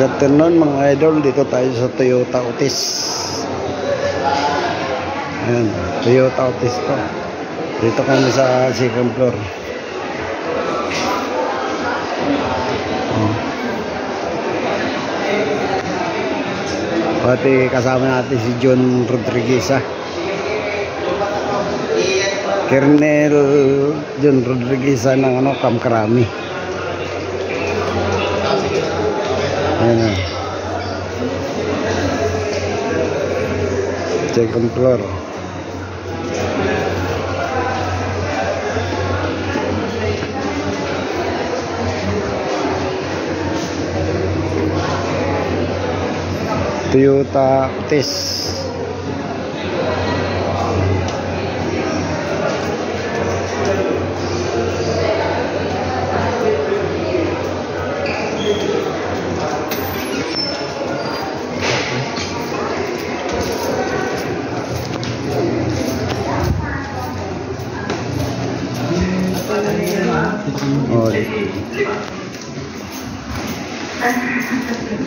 Good afternoon mga idol, dito tayo sa Toyota Otis. Ayan, Toyota Otis to. Dito kami sa second floor. Pati kasama natin si John Rodriguez, Colonel John Rodriguez ng Kamkrami. Ayan, second floor. Toyota Otis.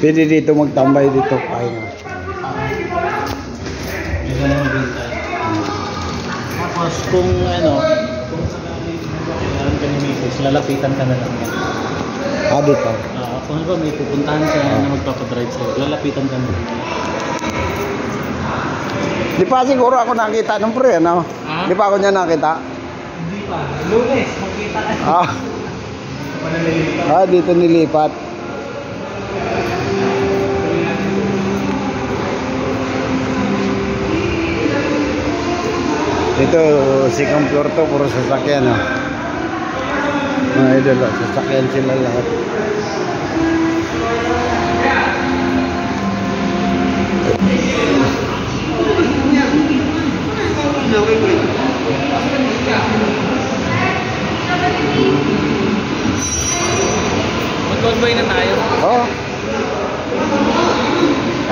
Pwede dito magtambay dito pahinga. Tapos kung kailangan ka ni Mrs. lalapitan ka na lang. Dito. Kung ba may pupuntahan ka na magpapadrive sa'yo, lalapitan ka na lang. Di pa siguro ako nakita nung pre, ano? Di pa ako niya nakita? Hindi pa. Lunes, magkita ka. Dito nilipat. Ito, second floor to, puro sasakyan, mga idol, sasakyan sila lahat. Mag-convoy na tayo.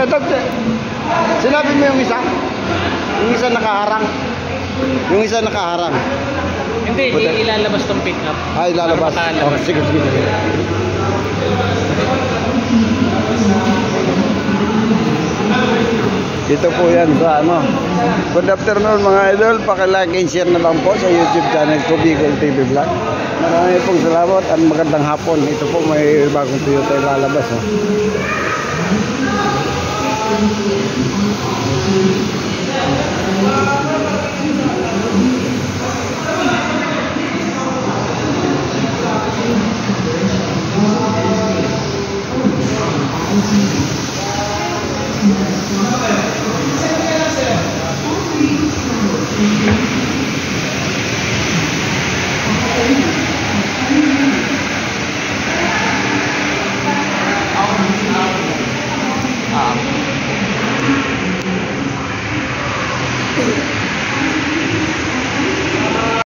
Ito, sinabi mo yung isa? Yung isa nakaharang. Yung isa nakaharang. Hindi, ilalabas tong pick up. Ilalabas. Sige. Dito po yan sa Good afternoon mga idol. Paki-like and share na lang po sa YouTube channel ko, Bicol TV Vlog. Maraming pong salamat at magandang hapon. Ito po may bagong Toyota ilalabas.